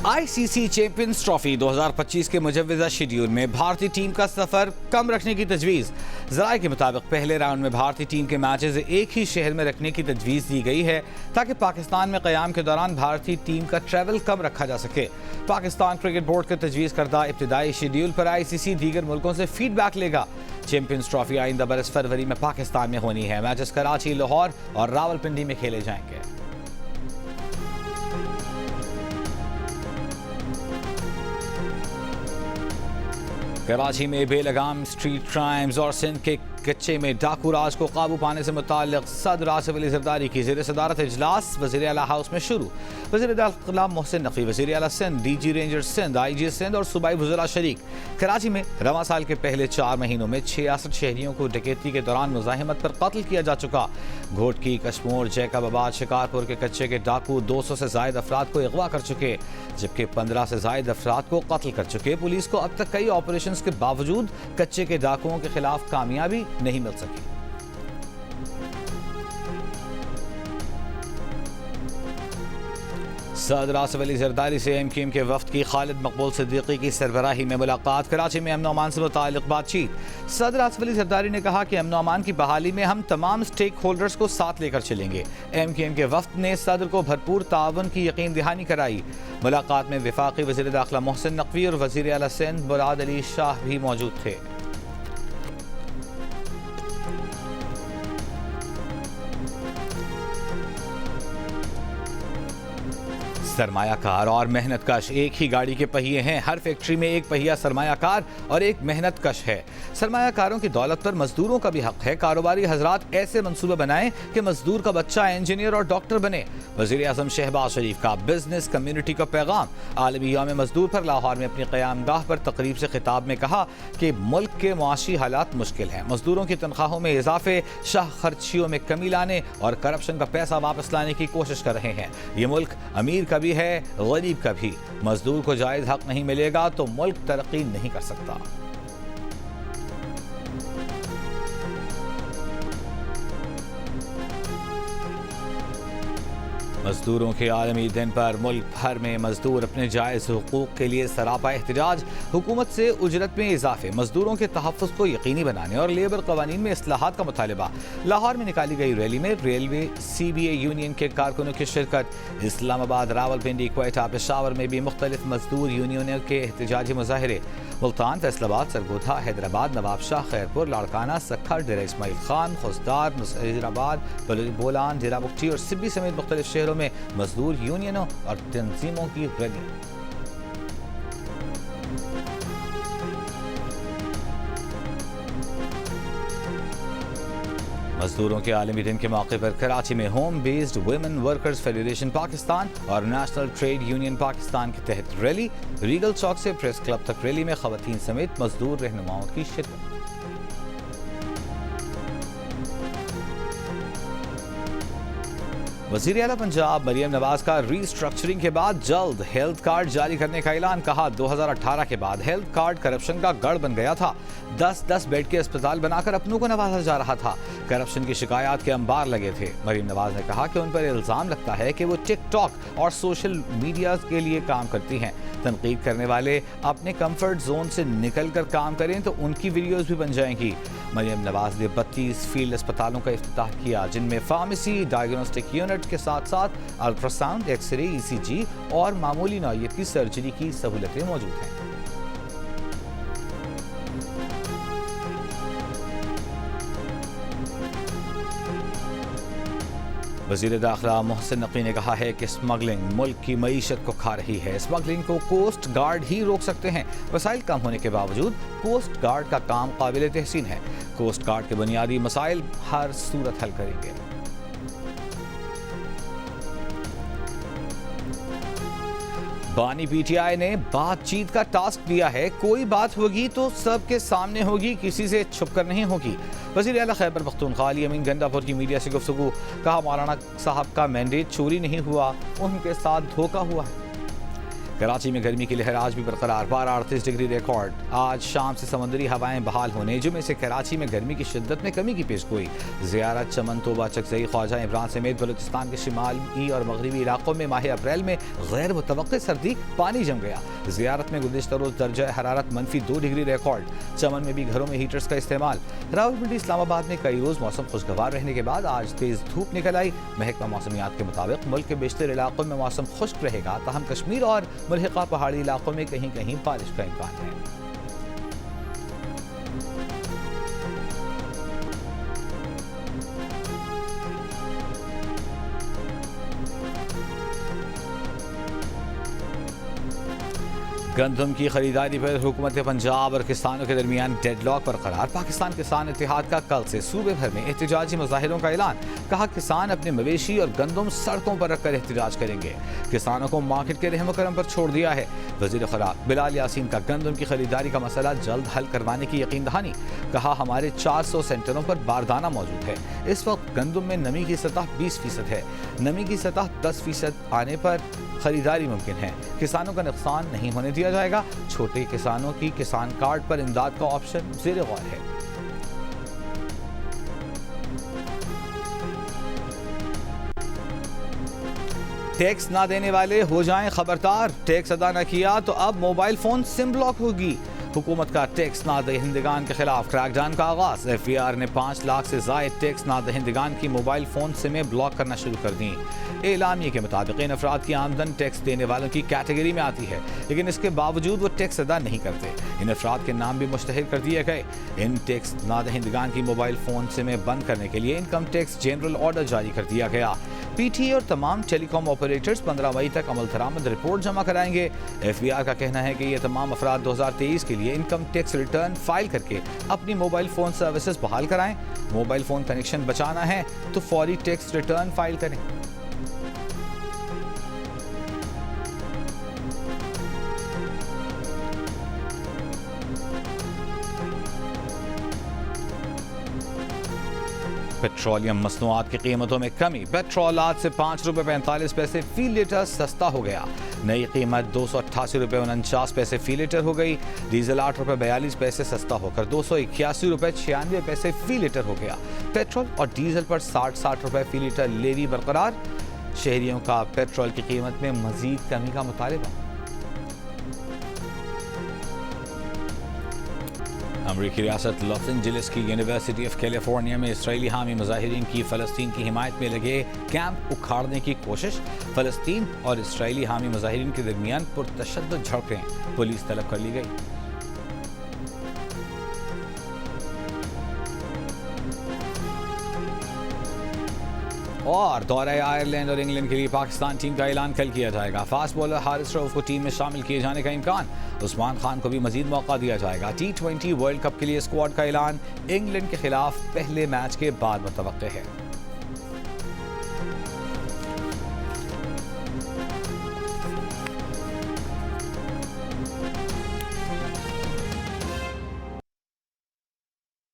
ICC champions trophy 2025 के मुजव्वज़ा schedule में भारतीय टीम का सफर कम रखने की तजवीज़। ज़राए के मुताबिक पहले राउंड में भारतीय टीम के मैचेस एक ही शहर में रखने की तजवीज़ दी गई है ताकि पाकिस्तान में क़याम के दौरान भारतीय टीम का ट्रैवल कम रखा जा सके। पाकिस्तान क्रिकेट बोर्ड के तजवीज़ करदा इब्तिदाई शेड्यूल पर आईसीसी दीगर मुल्कों से फीडबैक लेगा। चैंपियंस ट्रॉफी आइंदा बरस फरवरी में पाकिस्तान में होनी है। मैचेस कराची, लाहौर और रावलपिंडी में खेले जाएंगे। कराची में बेलगाम स्ट्रीट क्राइम्स और सिंध के कच्चे में डाकू राज को काबू पाने से मुताल्लिक सदर आसिफ अली जरदारी की ज़ेर सदारत इजलास वज़ीर आला हाउस में शुरू। वज़ीर दाखिला मोहसिन नकवी, वज़ीर आला Sindh, DG ranger Sindh, IG Sindh और सूबाई वज़रा शरीक। कराची में रवां साल के पहले 4 महीनों में 66 शहरियों को डकैती के दौरान मुज़ाहिमत पर कत्ल किया जा चुका। घोटकी, कश्मोर, जैकबाबाद, शिकारपुर के कच्चे के डाकू 200 से ज़ायद अफराद को अगवा कर चुके, जबकि 15 से ज़ायद अफराद को कत्ल कर चुके। पुलिस को अब तक कई ऑपरेशन के बावजूद कच्चे के डाकुओं के खिलाफ कामयाबी नहीं मिल सकी। सदर आसिफ अली जरदारी से एमक्यूएम के वफ्द की खालिद मकबूल सिद्दीकी की सरबराही में मुलाकात। कराची में अमन अमान से मुताल्लिक बातचीत। सदर आसिफ अली जरदारी ने कहा कि अमन अमान की बहाली में हम तमाम स्टेक होल्डर्स को साथ लेकर चलेंगे। एमक्यूएम के वफ्द ने सदर को भरपूर ताउन की यकीन दहानी कराई। मुलाकात में वफाकी वज़ीर दाखिला मोहसिन नकवी और वज़ीर आला सिंध मुराद अली शाह भी मौजूद थे। सरमायाकार और मेहनतकश एक ही गाड़ी के पहिए हैं। हर फैक्ट्री में एक पहिया सरमायाकार और एक मेहनतकश है। सरमायाकारों की दौलत पर मजदूरों का भी हक है। कारोबारी हजरात ऐसे मंसूबे बनाएं कि मजदूर का बच्चा इंजीनियर और डॉक्टर बने। वज़ीर आज़म शहबाज शरीफ का बिजनेस कम्युनिटी का पैगाम। आलमी यौम मजदूर पर लाहौर में अपनी क़यामगाह पर तकरीब से खिताब में कहा कि मुल्क के मुआशी हालात मुश्किल हैं। मजदूरों की तनख्वाहों में इजाफे, शाह खर्चियों में कमी लाने और करप्शन का पैसा वापस लाने की कोशिश कर रहे हैं। ये मुल्क अमीर का भी है, गरीब का भी। मजदूर को जायज हक नहीं मिलेगा तो मुल्क तरक्की नहीं कर सकता। मजदूरों के आलमी दिन पर मुल्क भर में मजदूर अपने जायज़ हुकूक के लिए सरापा एहतजाज। हुकूमत से उजरत में इजाफे, मजदूरों के तहफ़्फ़ुज़ को यकीनी बनाने और लेबर कवानीन में इस्लाहात का मुतालिबा। लाहौर में निकाली गई रैली में रेलवे CBA यूनियन के कारकुनों की शिरकत। इस्लामाबाद, रावलपिंडी, क्वेटा, पेशावर में भी मुख्तलिफ मजदूर यूनियनों के एहतजाजी मुजाहिरे। मुल्तान, फैसलाबाद, सरगोधा, हैदराबाद, नवाबशाह, खैरपुर, लाड़काना, सक्खर, डेरा इस्माइल खान, खुसदार, नसीराबाद, बोलान, डेरा बुगटी और सिब्बी समेत मुख्तलिफ शहरों में मजदूर यूनियनों और तंजीमों की रैली। मजदूरों के आलमी दिन के मौके पर कराची में home based women workers federation Pakistan और नेशनल ट्रेड यूनियन पाकिस्तान के तहत रैली। रीगल चौक से प्रेस क्लब तक रैली में खवातीन समेत मजदूर रहनुमाओं की शिरकत। वज़ीर आला पंजाब मरियम नवाज का रीस्ट्रक्चरिंग के बाद जल्द हेल्थ कार्ड जारी करने का ऐलान। कहा 2018 के बाद हेल्थ कार्ड करप्शन का गढ़ बन गया था। 10-10 बेड के अस्पताल बनाकर अपनों को नवाजा जा रहा था। करप्शन की शिकायत के अंबार लगे थे। मरियम नवाज ने कहा कि उन पर इल्ज़ाम लगता है कि वो टिकटॉक और सोशल मीडिया के लिए काम करती हैं। तनकीद करने वाले अपने कंफर्ट जोन से निकल कर काम करें तो उनकी वीडियोज़ भी बन जाएंगी। मरियम नवाज ने 32 फील्ड अस्पतालों का इफ्तिताह किया, जिनमें फार्मेसी, डायग्नोस्टिक यूनिट के साथ साथ अल्ट्रासाउंड, एक्सरे, ECG और मामूली नौइयत की सर्जरी की सहूलतें मौजूद हैं। वज़ीर दाखिला मोहसिन नकवी ने कहा है कि स्मगलिंग मुल्क की मईशत को खा रही है। स्मगलिंग को कोस्ट गार्ड ही रोक सकते हैं। वसाइल कम होने के बावजूद कोस्ट गार्ड का काम काबिल तहसीन है। कोस्ट गार्ड के बुनियादी मसाइल हर सूरत हल करेंगे। बानी PTI ने बातचीत का टास्क दिया है। कोई बात होगी तो सबके सामने होगी, किसी से छुप कर नहीं होगी। वज़ीर आला खैबर पख्तूनख्वा अली अमीन गंडापुर की मीडिया से गुफ्तगू। कहा मौलाना साहब का मैंडेट चोरी नहीं हुआ, उनके साथ धोखा हुआ है। कराची में गर्मी की लहर आज भी बरकरार, पारा 38 डिग्री रिकॉर्ड। आज शाम से समंदरी हवाएं बहाल होने जुमे से कराची में गर्मी की शिद्दत में कमी की पेशगोई। ज़ियारत, चमन, तोबा, चकजई, ख्वाजा इमरान समेत बलूचिस्तान के शिमाली और मगरबी इलाकों में माह अप्रैल में गैर मुतवक्किल सर्दी पानी जम गया। ज़ियारत में गुज़िश्ता रोज़ दर्जा हरारत -2 डिग्री रिकॉर्ड। चमन में भी घरों में हीटर्स का इस्तेमाल। रावलपिंडी, इस्लामाबाद में कई रोज़ मौसम खुशगवार रहने के बाद आज तेज़ धूप निकल आई। महकमा मौसमियात के मुताबिक मुल्क के बेशतर इलाकों में मौसम खुश्क रहेगा, तहम कश्मीर और मुल्हिका पहाड़ी इलाकों में कहीं कहीं बारिश का इम्कान है। गंदम की खरीदारी पर हुकूमत पंजाब और किसानों के दरमियान डेडलॉक बरकरार। पाकिस्तान किसान इत्तेहाद का कल से सूबे भर में एहतजाजी मुजाहिरों का ऐलान। कहा, किसान अपने मवेशी और गंदम सड़कों पर रखकर एहतजाज करेंगे। किसानों को मार्केट के रहम करम पर छोड़ दिया है। वज़ीर खुराक बिलाल यासीन का गंदम की खरीदारी का मसला जल्द हल करवाने की यकीन दहानी। कहा, हमारे 400 सेंटरों पर बारदाना मौजूद है। इस वक्त गंदम में नमी की सतह 20% है। नमी की सतह 10% आने पर खरीदारी मुमकिन है। किसानों का नुकसान नहीं होने दिया जाएगा। छोटे किसानों की किसान कार्ड पर इमदाद का ऑप्शन ज़ेर गौर है। टैक्स ना देने वाले हो जाएं खबरदार। टैक्स अदा न किया तो अब मोबाइल फोन सिम ब्लॉक होगी। हुकूमत का टैक्स ना दहिंदगान के खिलाफ क्रैकडाउन का आगाज। FBR ने 5 लाख से जायद टैक्स ना दहिंदगान की मोबाइल फोन सिमें ब्लॉक करना शुरू कर दी। एलामिया के मुताबिक इन अफराद की आमदन टैक्स देने वालों की कैटेगरी में आती है, लेकिन इसके बावजूद वो टैक्स अदा नहीं करते। इन अफराद के नाम भी मुश्तहर कर दिए गए। इन टैक्स ना दहिंदगान की मोबाइल फोन सिमें बंद करने के लिए इनकम टैक्स जनरल ऑर्डर जारी कर दिया गया। PTA और तमाम टेलीकॉम ऑपरेटर्स 15 मई तक अमल दरामद रिपोर्ट जमा कराएंगे। FBR का कहना है कि ये तमाम अफराद 2023 के लिए इनकम टैक्स रिटर्न फाइल करके अपनी मोबाइल फोन सर्विसेज बहाल कराएं। मोबाइल फोन कनेक्शन बचाना है तो फौरी टैक्स रिटर्न फाइल करें। पेट्रोलियम मसनूआत की कीमतों में कमी। पेट्रोल आज से 5 रुपये 45 पैसे फी लीटर सस्ता हो गया। नई कीमत 288 रुपये 49 पैसे फी लीटर हो गई। डीजल 8 रुपये 42 पैसे सस्ता होकर 281 रुपये 96 पैसे फी लीटर हो गया। पेट्रोल और डीजल पर 60 रुपये फी लीटर लेवी बरकरार। शहरियों का पेट्रोल की कीमत में मजीद कमी का मुतालबा। अमरीकी रियासत लॉस एंजलिस की यूनिवर्सिटी ऑफ कैलिफोर्निया में इसराइली हामी मुजाहिरीन की फ़लस्तीन की हिमायत में लगे कैंप उखाड़ने की कोशिश। फ़लस्तीन और इसराइली हामी मुजाहिरीन के दरमियान पुरतशद्दुद झड़पें पुलिस तलब कर ली गई। और दौरे आयरलैंड और इंग्लैंड के लिए पाकिस्तान टीम का ऐलान कल किया जाएगा। फास्ट बॉलर हारिस रऊफ को टीम में शामिल किए जाने का इम्कान। उस्मान खान को भी मजीद मौका दिया जाएगा। T20 वर्ल्ड कप के लिए स्क्वाड का ऐलान इंग्लैंड के खिलाफ पहले मैच के बाद मुतवक्के है।